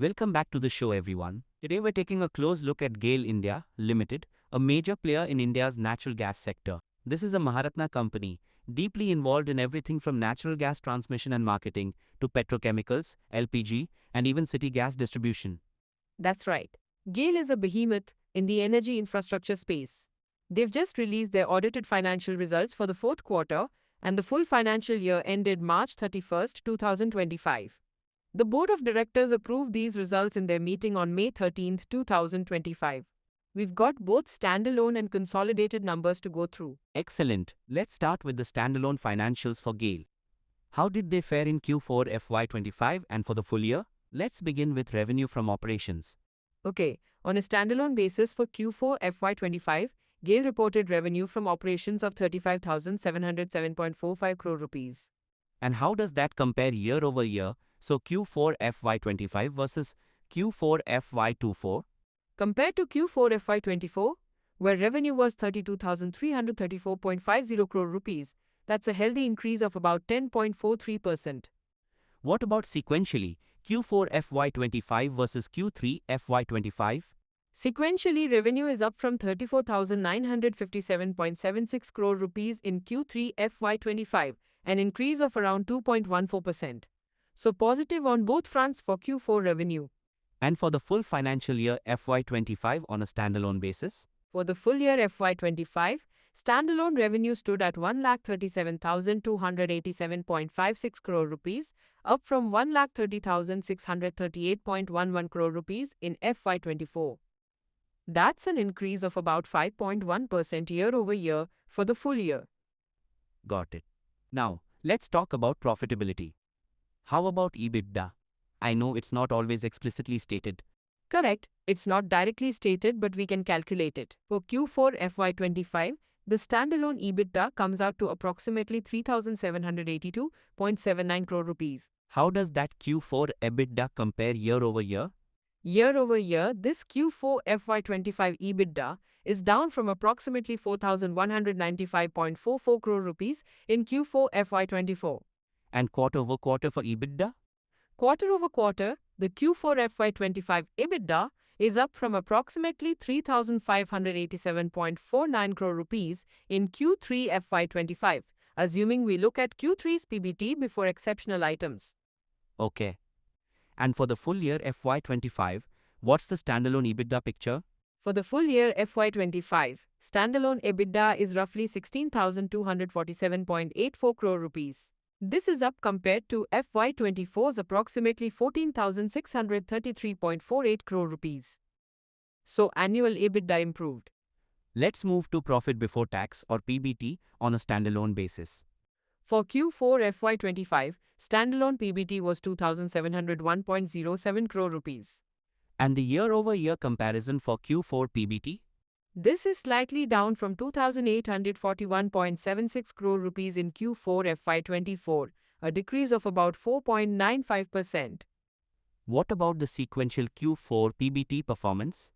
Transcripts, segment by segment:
Welcome back to the show, everyone. Today we're taking a close look at GAIL India Limited, a major player in India's natural gas sector. This is a Maharatna company, deeply involved in everything from natural gas transmission and marketing to petrochemicals, LPG, and even city gas distribution. That's right. GAIL is a behemoth in the energy infrastructure space. They've just released their audited financial results for the fourth quarter and the full financial year ended March 31st, 2025. The board of directors approved these results in their meeting on May 13th, 2025. We've got both standalone and consolidated numbers to go through. Excellent. Let's start with the standalone financials for GAIL. How did they fare in Q4 FY25 and for the full year? Let's begin with revenue from operations. Okay, on a standalone basis for Q4 FY25, GAIL reported revenue from operations of 35,707.45 crore rupees. And how does that compare year over year? So Q4 FY25 versus Q4 FY24? Compared to Q4 FY24, where revenue was 32,334.50 crore rupees, that's a healthy increase of about 10.43%. What about sequentially, Q4 FY25 versus Q3 FY25? Sequentially, revenue is up from 34,957.76 crore rupees in Q3 FY25, an increase of around 2.14%. So positive on both fronts for Q4 revenue. And for the full financial year FY25 on a standalone basis? For the full year FY25, standalone revenue stood at 1,37,287.56 crore rupees, up from 1,30,638.11 crore rupees in FY24. That's an increase of about 5.1% year over year for the full year. Got it. Now, let's talk about profitability. How about EBITDA? I know it's not always explicitly stated. Correct, it's not directly stated, but we can calculate it. For Q4 FY25, the standalone EBITDA comes out to approximately 3,782.79 crore rupees. How does that Q4 EBITDA compare year over year? Year over year, this Q4 FY25 EBITDA is down from approximately 4,195.44 crore rupees in Q4 FY24. And quarter over quarter for EBITDA? Quarter over quarter, the Q4 FY25 EBITDA is up from approximately 3,587.49 crore rupees in Q3 FY25, assuming we look at Q3's PBT before exceptional items. Okay. And for the full year FY25, what's the standalone EBITDA picture? For the full year FY25, standalone EBITDA is roughly 16,247.84 crore rupees. This is up compared to FY24's approximately 14,633.48 crore rupees. So annual EBITDA improved. Let's move to profit before tax or PBT on a standalone basis. For Q4 FY25, standalone PBT was 2,701.07 crore rupees. And the year-over-year comparison for Q4 PBT? This is slightly down from 2,841.76 crore rupees in Q4 FY24, a decrease of about 4.95%. What about the sequential Q4 PBT performance?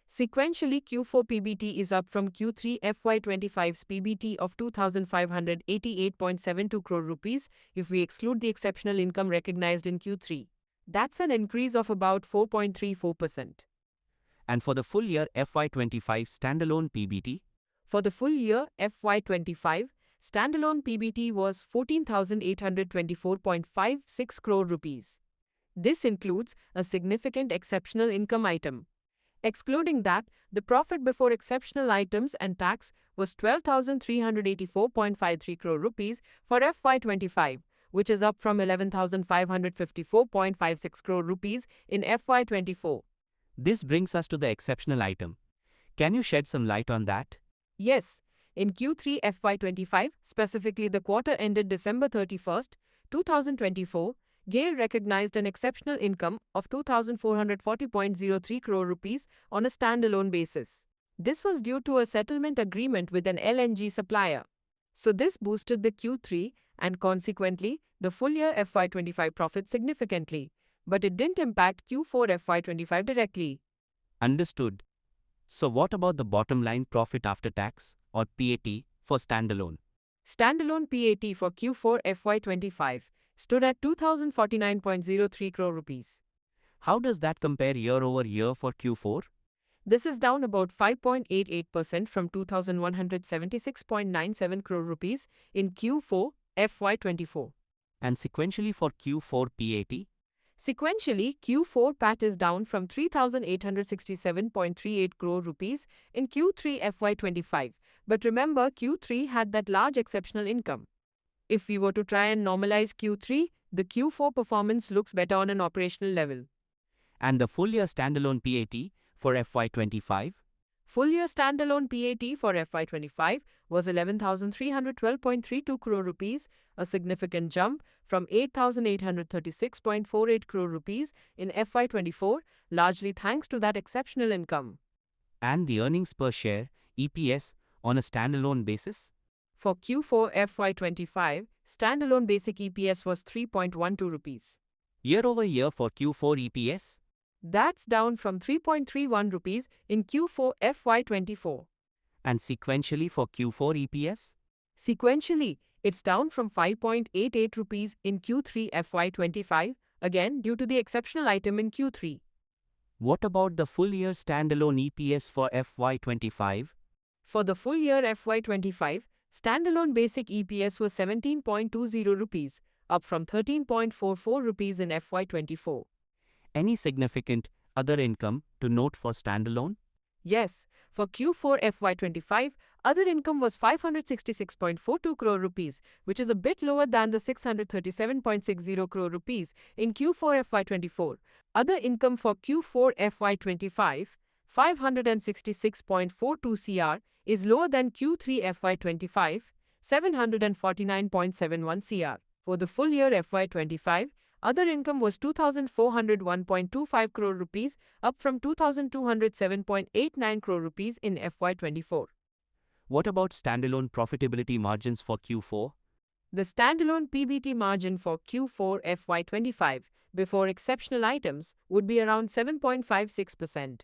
Sequentially, Q4 PBT is up from Q3 FY25's PBT of 2,588.72 crore rupees if we exclude the exceptional income recognized in Q3. That's an increase of about 4.34%. And for the full year FY25 standalone PBT? For the full year FY25, standalone PBT was 14,824.56 crore rupees. This includes a significant exceptional income item. Excluding that, the profit before exceptional items and tax was 12,384.53 crore rupees for FY25, which is up from 11,554.56 crore rupees in FY24. This brings us to the exceptional item. Can you shed some light on that? Yes, in Q3 FY25, specifically the quarter ended December 31st, 2024, GAIL recognized an exceptional income of 2,440.03 crore rupees on a standalone basis. This was due to a settlement agreement with an LNG supplier. So this boosted the Q3 and consequently the full year FY25 profit significantly, but it didn't impact Q4 FY25 directly. Understood. So what about the bottom line profit after tax or PAT for standalone? Standalone PAT for Q4 FY25 stood at 2,049.03 crore rupees. How does that compare year over year for Q4? This is down about 5.88% from 2,176.97 crore rupees in Q4 FY24. And sequentially for Q4 PAT? Sequentially, Q4 PAT is down from 3,867.38 crore rupees in Q3 FY25. But remember, Q3 had that large exceptional income. If we were to try and normalize Q3, the Q4 performance looks better on an operational level. And the full year standalone PAT for FY25? Full year standalone PAT for FY25 was 11,312.32 crore rupees, a significant jump from 8,836.48 crore rupees in FY24, largely thanks to that exceptional income. And the earnings per share, EPS, on a standalone basis? For Q4 FY25, standalone basic EPS was 3.12 rupees. Year over year for Q4 EPS? That's down from 3.31 rupees in Q4 FY24. And sequentially for Q4 EPS? Sequentially, it's down from 5.88 rupees in Q3 FY25, again due to the exceptional item in Q3. What about the full year standalone EPS for FY25? For the full year FY25, standalone basic EPS was 17.20 rupees, up from 13.44 rupees in FY24. Any significant other income to note for standalone? Yes, for Q4 FY25, other income was 566.42 crore rupees, which is a bit lower than the 637.60 crore rupees in Q4 FY24. Other income for Q4 FY25, 566.42 CR, is lower than Q3 FY25, 749.71 CR. For the full year FY25, other income was 2,401.25 crore rupees, up from 2,207.89 crore rupees in FY24. What about standalone profitability margins for Q4? The standalone PBT margin for Q4 FY25 before exceptional items would be around 7.56%.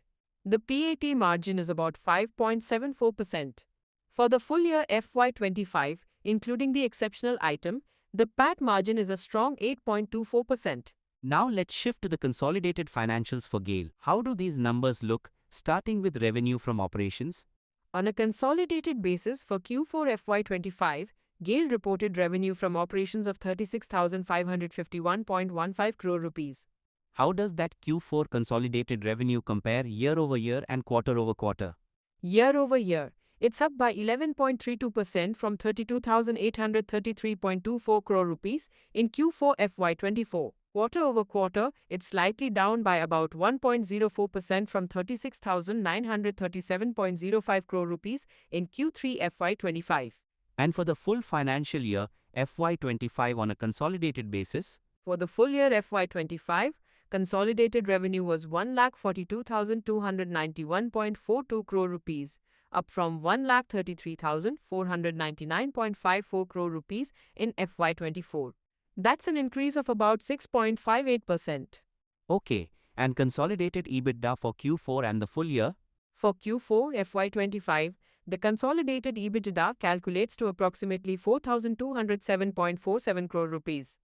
The PAT margin is about 5.74%. For the full year FY25, including the exceptional item, the PAT margin is a strong 8.24%. Now let's shift to the consolidated financials for GAIL. How do these numbers look, starting with revenue from operations? On a consolidated basis for Q4 FY25, GAIL reported revenue from operations of 36,551.15 crore rupees. How does that Q4 consolidated revenue compare year over year and quarter over quarter? Year over year, it's up by 11.32% from 32,833.24 crore rupees in Q4 FY24. Quarter over quarter, it's slightly down by about 1.04% from 36,937.05 crore rupees in Q3 FY25. And for the full financial year, FY25 on a consolidated basis? For the full year FY25, consolidated revenue was 1,42,291.42 crore rupees, up from 1,33,499.54 crore rupees in FY24. That's an increase of about 6.58%. Okay, and consolidated EBITDA for Q4 and the full year? For Q4 FY25, the consolidated EBITDA calculates to approximately 4,207.47 crore rupees.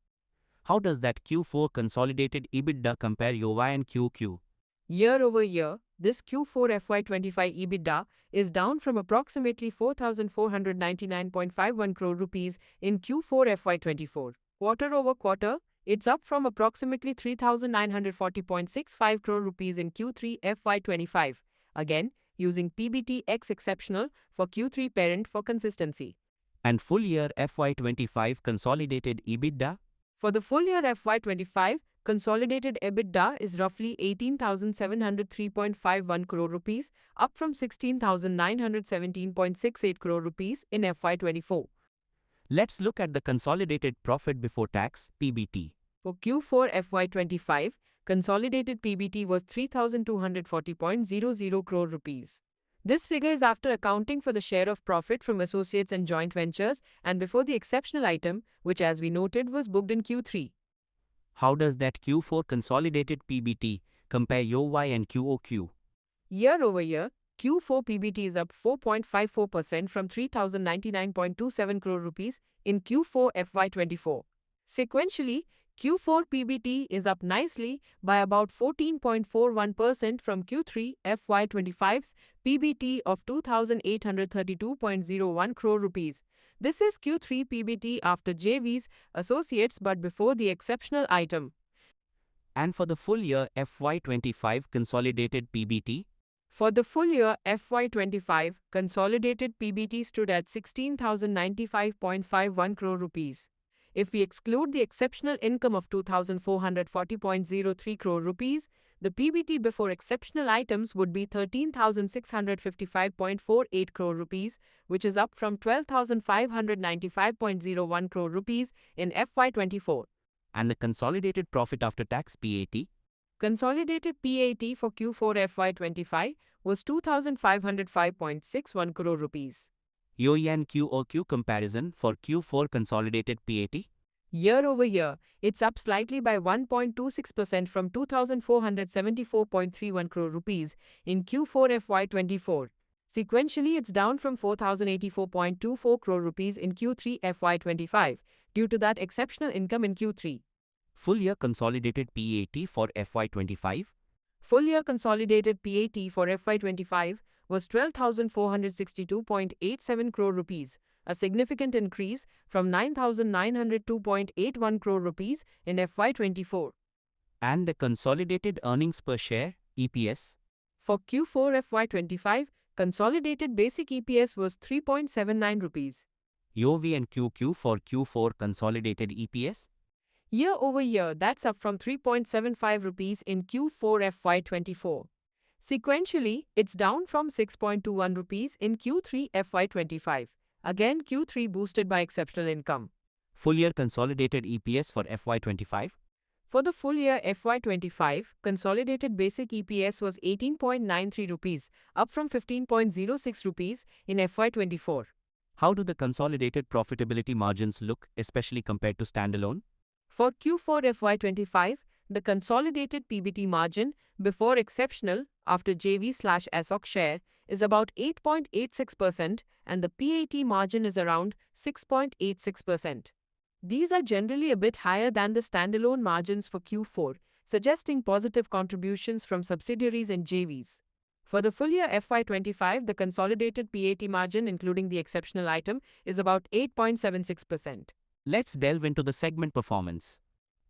How does that Q4 consolidated EBITDA compare YoY and QQ? Year over year, this Q4 FY25 EBITDA is down from approximately 4,499.51 crore rupees in Q4 FY24. Quarter over quarter, it's up from approximately 3,940.65 crore rupees in Q3 FY25. Again, using PBT X exceptional for Q3 parent for consistency. And full year FY25 consolidated EBITDA? For the full year FY25, consolidated EBITDA is roughly 18,703.51 crore rupees, up from 16,917.68 crore rupees in FY24. Let's look at the consolidated profit before tax, PBT. For Q4 FY25, consolidated PBT was 3,240.00 crore rupees. This figure is after accounting for the share of profit from associates and joint ventures and before the exceptional item, which as we noted was booked in Q3. How does that Q4 consolidated PBT compare YoY and QoQ? Year over year, Q4 PBT is up 4.54% from 3,099.27 crore rupees in Q4 FY24. Sequentially, Q4 PBT is up nicely by about 14.41% from Q3 FY25's PBT of 2,832.01 crore rupees. This is Q3 PBT after JVs, associates but before the exceptional item. And for the full year FY25 consolidated PBT, For the full year FY25, consolidated PBT stood at 16,095.51 crore rupees. If we exclude the exceptional income of 2,440.03 crore rupees, the PBT before exceptional items would be 13,655.48 crore rupees, which is up from 12,595.01 crore rupees in FY24. and the consolidated profit after tax PAT, Consolidated PAT for Q4 FY25 was 2,505.61 crore rupees. YoY and QoQ comparison for Q4 consolidated PAT, Year over year, it's up slightly by 1.26% from 2,474.31 crore rupees in Q4 FY24. Sequentially, it's down from 4,084.24 crore rupees in Q3 FY25 due to that exceptional income in Q3. full year consolidated PAT for FY25, Full year consolidated PAT for FY25 was 12,462.87 crore rupees, a significant increase from 9,902.81 crore rupees in FY24. and the consolidated earnings per share EPS, For Q4 FY25, consolidated basic EPS was 3.79 rupees. YoY and QQ for Q4 consolidated EPS, Year over year, that's up from 3.75 rupees in Q4 FY24. Sequentially, it's down from 6.21 rupees in Q3 FY25. Again, Q3 boosted by exceptional income. full year consolidated EPS for FY25, For the full year FY25, consolidated basic EPS was 18.93 rupees, up from 15.06 rupees in FY24. how do the consolidated profitability margins look, especially compared to standalone? For Q4 FY25, the consolidated PBT margin before exceptional after JV/ESOC share is about 8.86% and the PAT margin is around 6.86%. These are generally a bit higher than the standalone margins for Q4, suggesting positive contributions from subsidiaries and JVs. For the full year FY25, the consolidated PAT margin, including the exceptional item, is about 8.76%. Let's delve into the segment performance.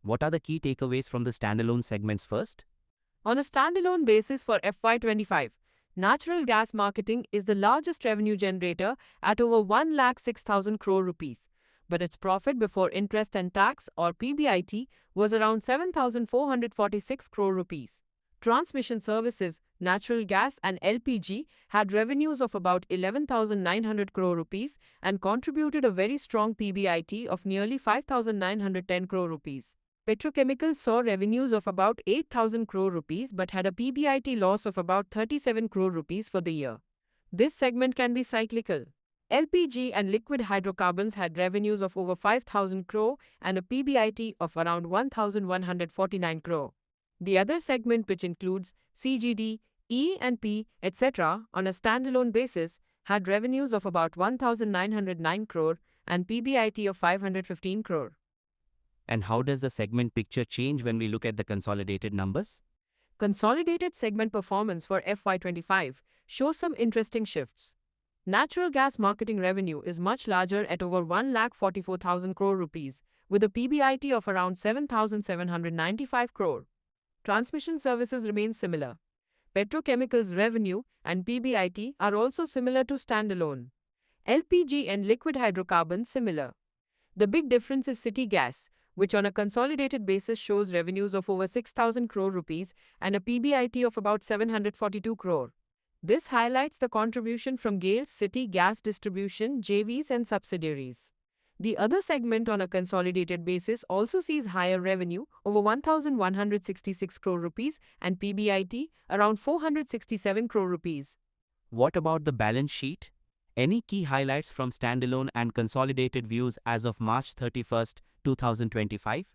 What are the key takeaways from the standalone segments first? On a standalone basis for FY25, natural gas marketing is the largest revenue generator at over 1,06,000 crore rupees, but its profit before interest and tax or PBIT was around 7,446 crore rupees. Transmission services, natural gas and LPG had revenues of about 11,900 crore rupees and contributed a very strong PBIT of nearly 5,910 crore rupees. Petrochemicals saw revenues of about 8,000 crore rupees but had a PBIT loss of about 37 crore rupees for the year. This segment can be cyclical. LPG and liquid hydrocarbons had revenues of over 5,000 crore and a PBIT of around 1,149 crore. The other segment, which includes CGD, E&P, etc., on a standalone basis, had revenues of about 1,909 crore and PBIT of 515 crore. And how does the segment picture change when we look at the consolidated numbers? Consolidated segment performance for FY25 shows some interesting shifts. Natural gas marketing revenue is much larger at over 1,44,000 crore rupees, with a PBIT of around 7,795 crore. Transmission services remain similar. Petrochemicals revenue and PBIT are also similar to standalone. LPG and liquid hydrocarbons similar. The big difference is city gas, which on a consolidated basis shows revenues of over 6,000 crore rupees and a PBIT of about 742 crore. This highlights the contribution from GAIL's city gas distribution, JVs and subsidiaries. The other segment on a consolidated basis also sees higher revenue, over 1,166 crore rupees and PBIT around 467 crore rupees. What about the balance sheet? Any key highlights from standalone and consolidated views as of March 31st, 2025?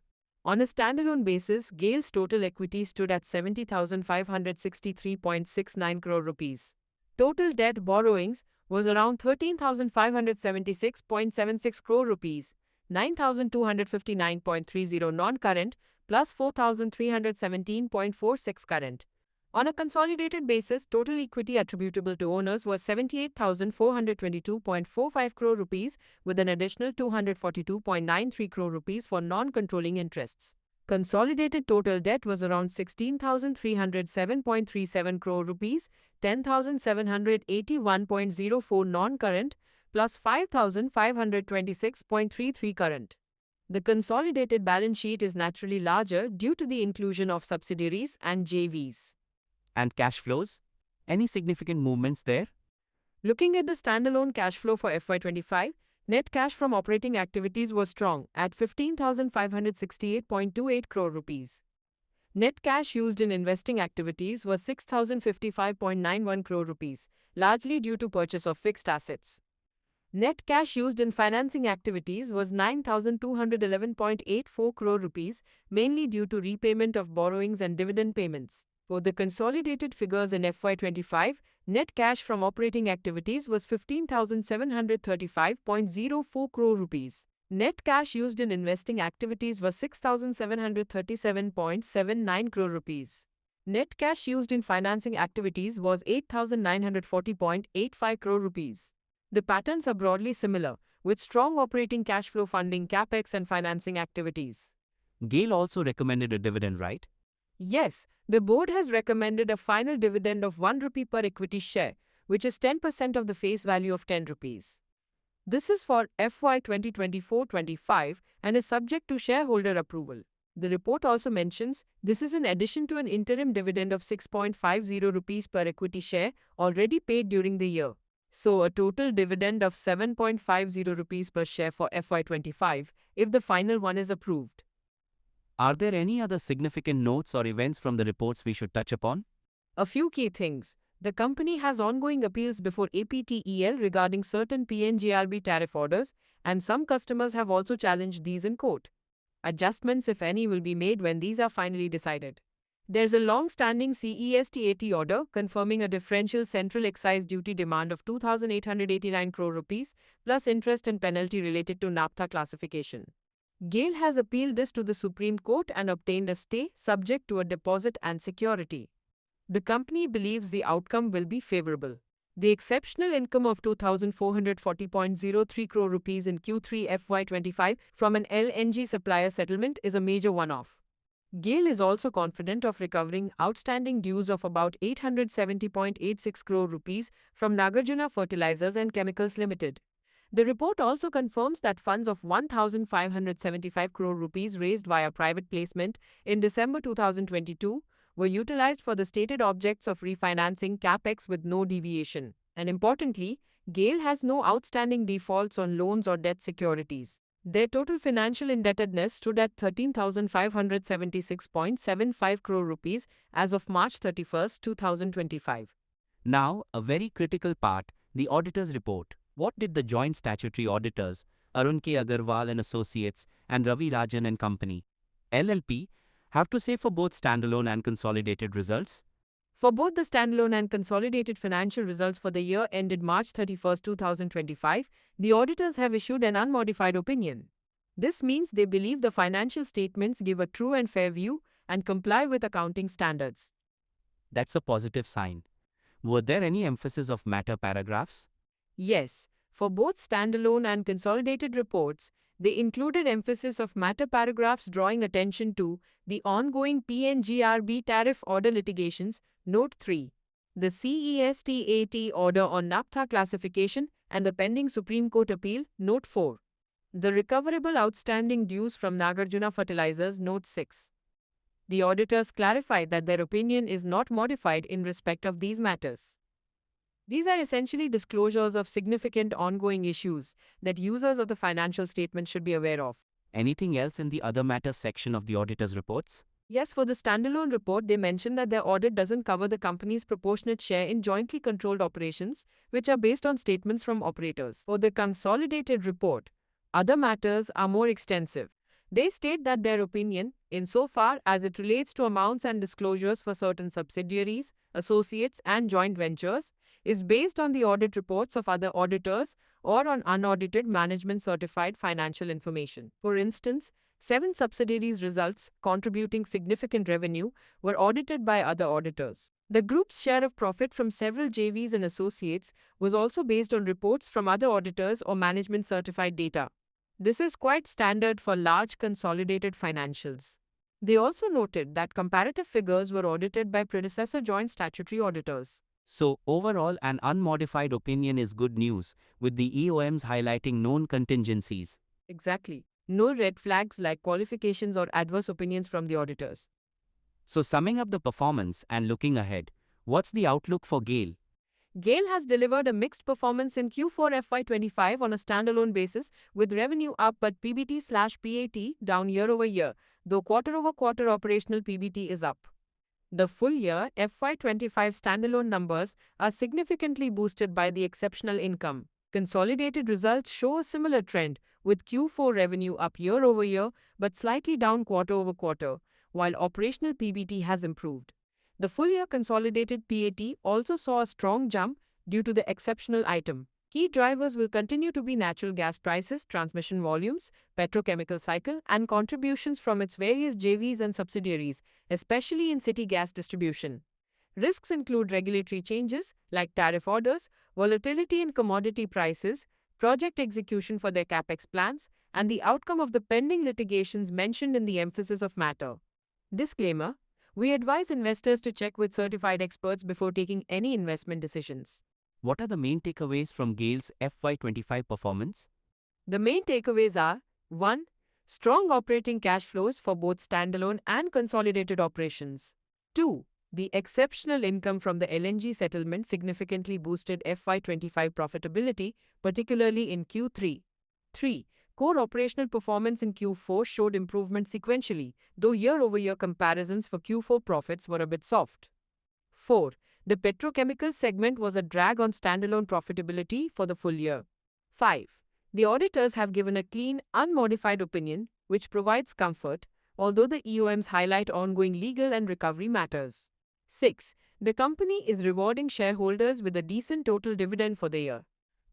On a standalone basis, GAIL's total equity stood at 70,563.69 crore rupees. Total debt borrowings was around 13,576.76 crore rupees. 9,259.30 non-current, plus 4,317.46 current. On a consolidated basis, total equity attributable to owners was 78,422.45 crore rupees, with an additional 242.93 crore rupees for non-controlling interests. Consolidated total debt was around 16,307.37 crore rupees, 10,781.04 non-current, plus 5,526.33 current. The consolidated balance sheet is naturally larger due to the inclusion of subsidiaries and JVs. And cash flows? Any significant movements there? Looking at the standalone cash flow for FY25, net cash from operating activities was strong at 15,568.28 crore rupees. Net cash used in investing activities was 6,055.91 crore rupees, largely due to purchase of fixed assets. Net cash used in financing activities was 9,211.84 crore rupees, mainly due to repayment of borrowings and dividend payments. For the consolidated figures in FY25, net cash from operating activities was 15,735.04 crore rupees. Net cash used in investing activities was 6,737.79 crore rupees. Net cash used in financing activities was 8,940.85 crore rupees. The patterns are broadly similar, with strong operating cash flow funding capex and financing activities. GAIL also recommended a dividend, right? Yes, the board has recommended a final dividend of 1 rupee per equity share, which is 10% of the face value of 10 rupees. This is for FY 2024-25 and is subject to shareholder approval. The report also mentions this is in addition to an interim dividend of 6.50 rupees per equity share already paid during the year. So a total dividend of 7.50 rupees per share for FY25 if the final one is approved. Are there any other significant notes or events from the reports we should touch upon? A few key things. The company has ongoing appeals before APTEL regarding certain PNGRB tariff orders, and some customers have also challenged these in court. Adjustments, if any, will be made when these are finally decided. There's a long-standing CESTAT order confirming a differential central excise duty demand of 2,889 crore rupees plus interest and penalty related to NAPTA classification. GAIL has appealed this to the Supreme Court and obtained a stay subject to a deposit and security. The company believes the outcome will be favorable. The exceptional income of 2,440.03 crore rupees in Q3 FY25 from an LNG supplier settlement is a major one-off. GAIL is also confident of recovering outstanding dues of about 870.86 crore rupees from Nagarjuna Fertilizers and Chemicals Limited. The report also confirms that funds of 1,575 crore rupees raised via private placement in December 2022 were utilized for the stated objects of refinancing capex with no deviation. And importantly, GAIL has no outstanding defaults on loans or debt securities. Their total financial indebtedness stood at 13,576.75 crore rupees as of March 31, 2025. Now, a very critical part, the auditor's report. What did the joint statutory auditors, Arun K. Agarwal and Associates and Ravi Rajan and Company, LLP, have to say for both standalone and consolidated results? For both the standalone and consolidated financial results for the year ended March 31, 2025, the auditors have issued an unmodified opinion. This means they believe the financial statements give a true and fair view and comply with accounting standards. That's a positive sign. Were there any emphasis of matter paragraphs? Yes, for both standalone and consolidated reports, they included emphasis of matter paragraphs drawing attention to the ongoing PNGRB tariff order litigations, Note 3, the CESTAT order on NAPTA classification and the pending Supreme Court appeal, Note 4, the recoverable outstanding dues from Nagarjuna Fertilizers, Note 6. The auditors clarified that their opinion is not modified in respect of these matters. These are essentially disclosures of significant ongoing issues that users of the financial statement should be aware of. Anything else in the other matters section of the auditor's reports? Yes, for the standalone report, they mention that their audit doesn't cover the company's proportionate share in jointly controlled operations, which are based on statements from operators. For the consolidated report, other matters are more extensive. They state that their opinion, insofar as it relates to amounts and disclosures for certain subsidiaries, associates, and joint ventures, is based on the audit reports of other auditors or on unaudited management certified financial information. For instance, 7 subsidiaries' results contributing significant revenue were audited by other auditors. The group's share of profit from several JVs and associates was also based on reports from other auditors or management certified data. This is quite standard for large consolidated financials. They also noted that comparative figures were audited by predecessor joint statutory auditors. So, overall, an unmodified opinion is good news, with the EOMs highlighting known contingencies. Exactly. No red flags like qualifications or adverse opinions from the auditors. So, summing up the performance and looking ahead, what's the outlook for GAIL? GAIL has delivered a mixed performance in Q4 FY25 on a standalone basis, with revenue up but PBT/PAT down year-over-year, though quarter-over-quarter operational PBT is up. The full year FY25 standalone numbers are significantly boosted by the exceptional income. Consolidated results show a similar trend, with Q4 revenue up year-over-year but slightly down quarter-over-quarter, while operational PBT has improved. The full-year consolidated PAT also saw a strong jump due to the exceptional item. Key drivers will continue to be natural gas prices, transmission volumes, petrochemical cycle, and contributions from its various JVs and subsidiaries, especially in city gas distribution. Risks include regulatory changes, like tariff orders, volatility in commodity prices, project execution for their capex plans, and the outcome of the pending litigations mentioned in the emphasis of matter. Disclaimer: we advise investors to check with certified experts before taking any investment decisions. What are the main takeaways from GAIL's FY25 performance? The main takeaways are: 1. Strong operating cash flows for both standalone and consolidated operations. 2. The exceptional income from the LNG settlement significantly boosted FY25 profitability, particularly in Q3. 3. Core operational performance in Q4 showed improvement sequentially, though year-over-year comparisons for Q4 profits were a bit soft. 4. The petrochemical segment was a drag on standalone profitability for the full year. 5. The auditors have given a clean, unmodified opinion, which provides comfort, although the EOMs highlight ongoing legal and recovery matters. 6. The company is rewarding shareholders with a decent total dividend for the year.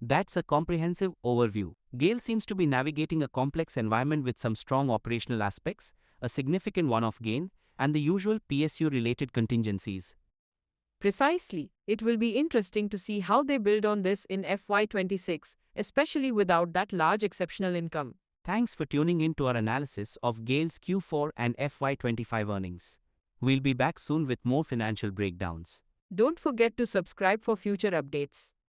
That's a comprehensive overview. GAIL seems to be navigating a complex environment with some strong operational aspects, a significant one-off gain, and the usual PSU-related contingencies. Precisely. It will be interesting to see how they build on this in FY26, especially without that large exceptional income. Thanks for tuning in to our analysis of GAIL's Q4 and FY25 earnings. We'll be back soon with more financial breakdowns. Don't forget to subscribe for future updates.